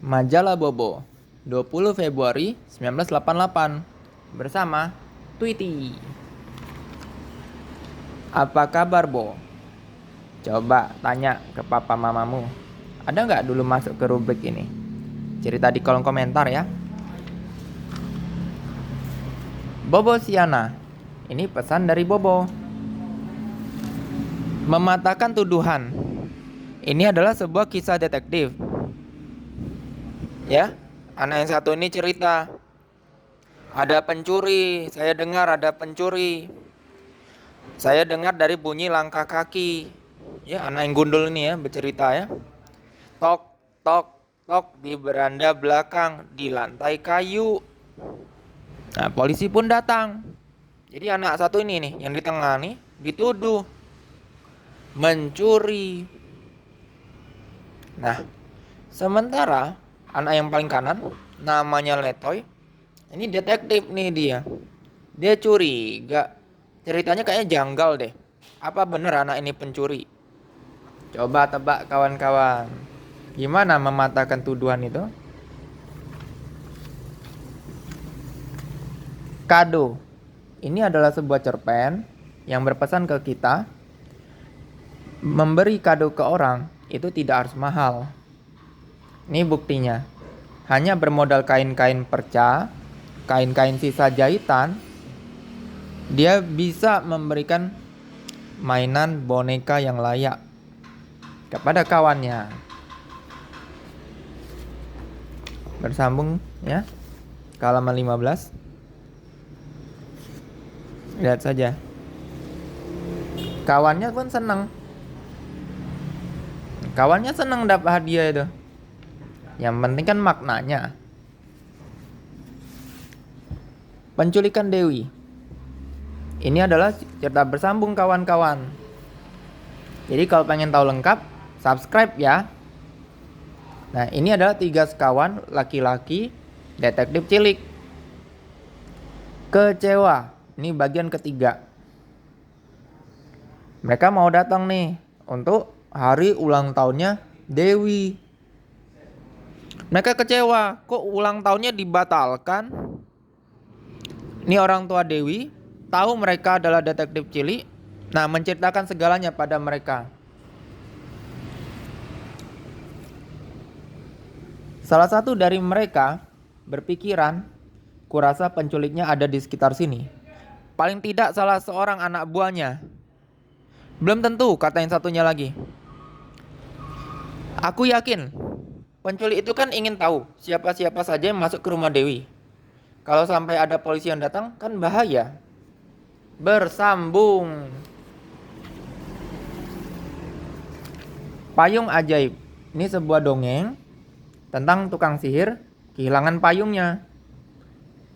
Majalah Bobo 20 Februari 1988 bersama Tweety. Apa kabar, Bo? Coba tanya ke papa mamamu. Ada nggak dulu masuk ke rubrik ini? Cerita di kolom komentar ya. Bobo Siana. Ini pesan dari Bobo. Mematahkan tuduhan. Ini adalah sebuah kisah detektif. Ya, anak yang satu ini cerita. Ada pencuri, saya dengar ada pencuri. Saya dengar dari bunyi langkah kaki. Ya, anak yang gundul ini ya bercerita ya. Tok, tok, tok di beranda belakang, di lantai kayu. Nah, polisi pun datang. Jadi anak satu ini nih, yang di tengah nih, dituduh mencuri. Nah, sementara anak yang paling kanan, namanya Letoy, ini detektif nih dia. Dia curiga. Ceritanya kayaknya janggal deh. Apa bener anak ini pencuri? Coba tebak kawan-kawan. Gimana mematahkan tuduhan itu? Kado. Ini adalah sebuah cerpen yang berpesan ke kita, memberi kado ke orang itu tidak harus mahal. Ini buktinya. Hanya bermodal kain-kain perca, kain-kain sisa jahitan, dia bisa memberikan mainan boneka yang layak kepada kawannya. Bersambung ya ke halaman 15. Lihat saja. Kawannya pun senang. Kawannya senang dapat hadiah itu. Yang penting kan maknanya. Penculikan Dewi. Ini adalah cerita bersambung kawan-kawan. Jadi kalau pengen tahu lengkap, subscribe ya. Nah, ini adalah 3 sekawan laki-laki detektif cilik. Kecewa. Ini bagian ketiga. Mereka mau datang nih untuk hari ulang tahunnya Dewi. Mereka kecewa, kok ulang tahunnya dibatalkan? Ini orang tua Dewi tahu mereka adalah detektif cilik. Nah, menceritakan segalanya pada mereka. Salah satu dari mereka berpikiran, kurasa penculiknya ada di sekitar sini. Paling tidak salah seorang anak buahnya. Belum tentu, kata yang satunya lagi. Aku yakin, penculik itu kan ingin tahu siapa-siapa saja yang masuk ke rumah Dewi. Kalau sampai ada polisi yang datang, kan bahaya. Bersambung. Payung ajaib. Ini sebuah dongeng tentang tukang sihir kehilangan payungnya.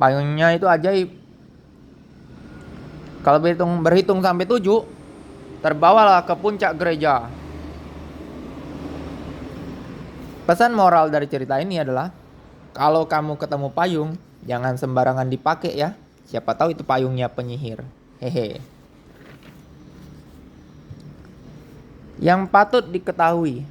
Payungnya itu ajaib. Kalau berhitung sampai 7, terbawalah ke puncak gereja. Pesan moral dari cerita ini adalah, kalau kamu ketemu payung, jangan sembarangan dipakai ya. Siapa tahu itu payungnya penyihir. Hehe. Yang patut diketahui.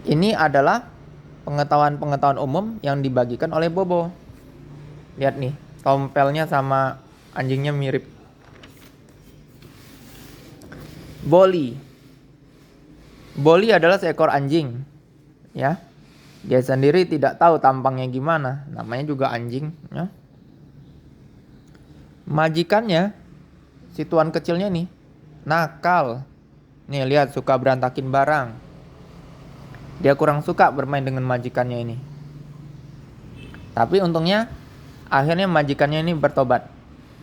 Ini adalah pengetahuan-pengetahuan umum yang dibagikan oleh Bobo. Lihat nih, tompelnya sama anjingnya mirip. Boli. Boli adalah seekor anjing. Ya. Dia sendiri tidak tahu tampangnya gimana. Namanya juga anjing, ya. Majikannya, si tuan kecilnya nih, nakal. Nih lihat, suka berantakin barang. Dia kurang suka bermain dengan majikannya ini. Tapi untungnya akhirnya majikannya ini bertobat.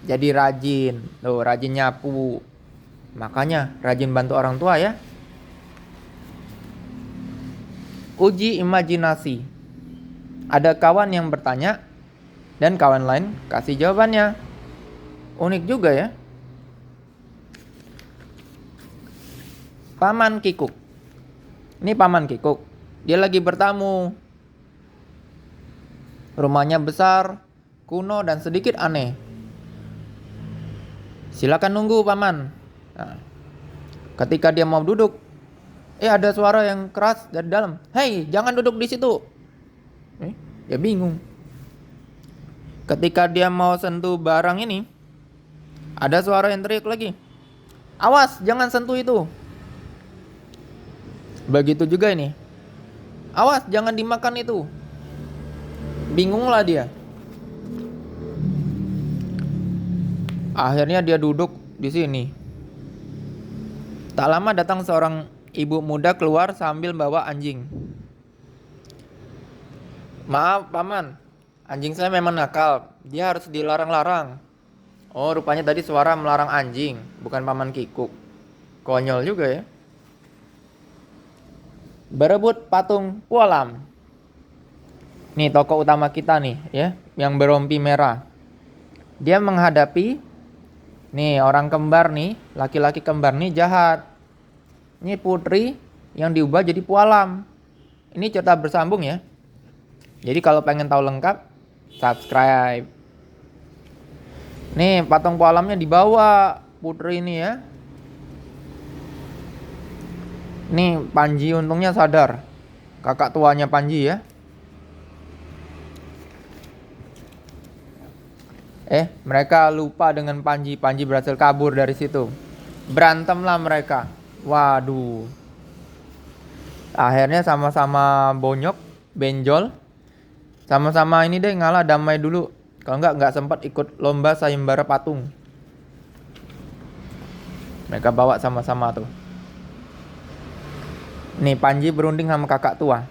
Jadi rajin. Tuh, rajin nyapu. Makanya rajin bantu orang tua ya. Uji imajinasi. Ada kawan yang bertanya dan kawan lain kasih jawabannya. Unik juga ya. Paman Kikuk. Ini Paman Kikuk. Dia lagi bertamu. Rumahnya besar, kuno dan sedikit aneh. Silakan nunggu, Paman. Nah, ketika dia mau duduk, ada suara yang keras dari dalam. Hei, jangan duduk di situ. Ya bingung. Ketika dia mau sentuh barang ini, ada suara yang teriak lagi, awas jangan sentuh itu. Begitu juga ini, awas jangan dimakan itu. Bingunglah dia. Akhirnya dia duduk di sini. Tak lama datang seorang ibu muda keluar sambil bawa anjing. Maaf paman, anjing saya memang nakal, dia harus dilarang-larang. Oh rupanya tadi suara melarang anjing, bukan paman Kikuk. Konyol juga ya. Berebut patung Pualam. Nih tokoh utama kita nih ya, yang berompi merah. Dia menghadapi nih orang kembar nih, laki-laki kembar nih jahat. Ini putri yang diubah jadi Pualam. Ini cerita bersambung ya. Jadi kalau pengen tahu lengkap, subscribe. Nih patung Pualamnya dibawa putri ini ya. Nih Panji untungnya sadar. Kakak tuanya Panji ya. Mereka lupa dengan Panji. Panji berhasil kabur dari situ. Berantemlah mereka. Waduh. Akhirnya sama-sama bonyok, benjol. Sama-sama ini deh ngalah, damai dulu. Kalau nggak sempat ikut lomba sayembara patung. Mereka bawa sama-sama tuh. Nih Panji berunding sama kakak tua.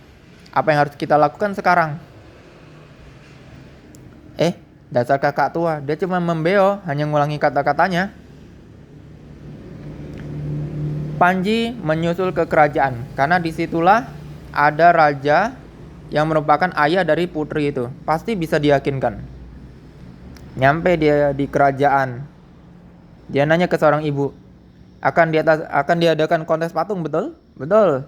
Apa yang harus kita lakukan sekarang? Dasar kakak tua, dia cuma membeo, hanya ngulangi kata-katanya. Panji menyusul ke kerajaan, karena disitulah ada raja yang merupakan ayah dari putri itu. Pasti bisa diyakinkan. Nyampe dia di kerajaan, dia nanya ke seorang ibu, akan diadakan kontes patung, betul? Betul.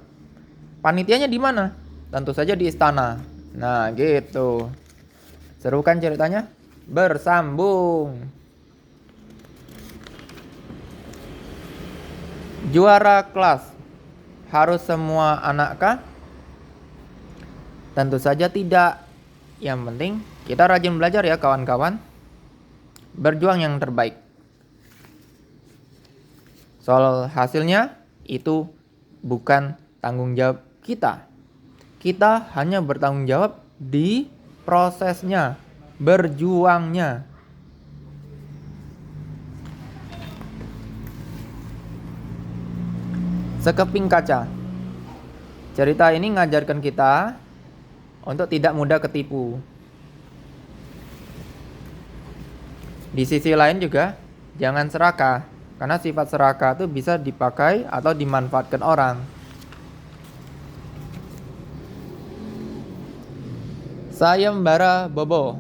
Panitianya di mana? Tentu saja di istana. Nah gitu. Seru kan ceritanya? Bersambung. Juara kelas harus semua anak kah? Tentu saja tidak. Yang penting kita rajin belajar ya kawan-kawan. Berjuang yang terbaik. Soal hasilnya itu bukan tanggung jawab kita. Kita hanya bertanggung jawab di prosesnya, berjuangnya. Sekeping kaca. Cerita ini mengajarkan kita untuk tidak mudah ketipu. Di sisi lain juga jangan serakah, karena sifat serakah itu bisa dipakai atau dimanfaatkan orang. Sayembara Bobo.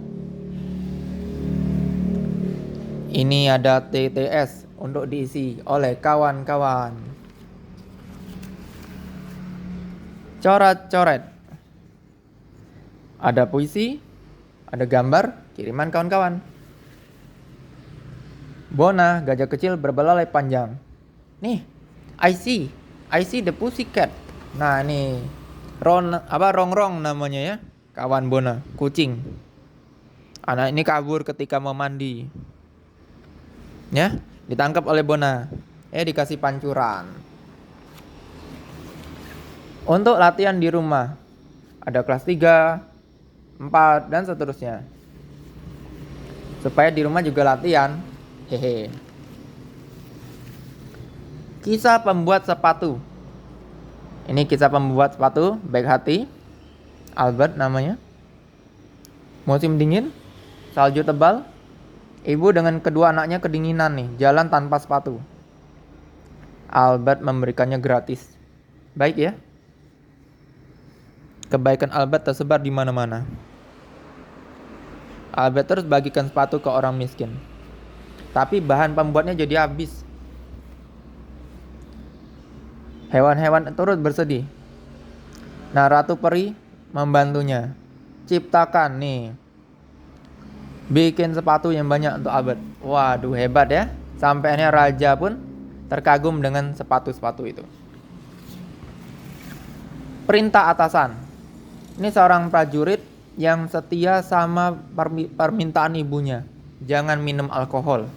Ini ada TTS untuk diisi oleh kawan-kawan. Coret-coret. Ada puisi, ada gambar, kiriman kawan-kawan. Bona, gajah kecil berbelalai panjang. Nih, I see the pussycat. Nah, nih rongrong namanya ya. Kawan Bona, kucing. Anak ini kabur ketika mau mandi. Ya, ditangkap oleh Bona. Dikasih pancuran. Untuk latihan di rumah, ada kelas 3, 4, dan seterusnya. Supaya di rumah juga latihan. Hehe. Kisah pembuat sepatu. Ini kisah pembuat sepatu, baik hati. Albert namanya. Musim dingin, salju tebal. Ibu dengan kedua anaknya kedinginan nih, jalan tanpa sepatu. Albert memberikannya gratis. Baik ya. Kebaikan Albert tersebar di mana-mana. Albert terus bagikan sepatu ke orang miskin. Tapi bahan pembuatnya jadi habis. Hewan-hewan turut bersedih. Nah, Ratu Peri membantunya. Ciptakan nih. Bikin sepatu yang banyak untuk Albert. Waduh, hebat ya. Sampai akhirnya raja pun terkagum dengan sepatu-sepatu itu. Perintah atasan. Ini seorang prajurit yang setia sama permintaan ibunya. Jangan minum alkohol.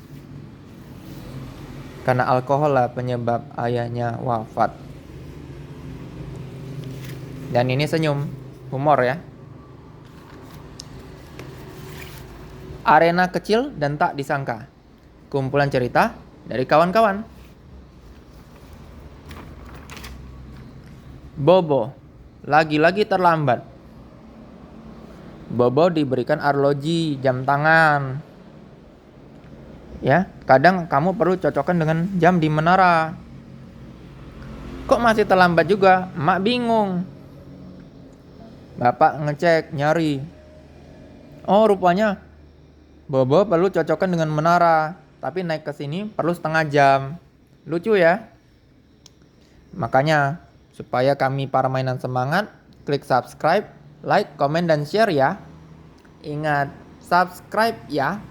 Karena alkohol lah penyebab ayahnya wafat. Dan ini senyum, humor ya. Arena kecil dan tak disangka. Kumpulan cerita dari kawan-kawan. Bobo, lagi-lagi terlambat. Bobo diberikan arloji jam tangan. Ya, kadang kamu perlu cocokkan dengan jam di menara. Kok masih terlambat juga? Emak bingung. Bapak ngecek, nyari. Oh, rupanya Bobo perlu cocokkan dengan menara, tapi naik ke sini perlu setengah jam. Lucu ya? Makanya, supaya kami para mainan semangat, klik subscribe, like, komen, dan share ya. Ingat, subscribe ya.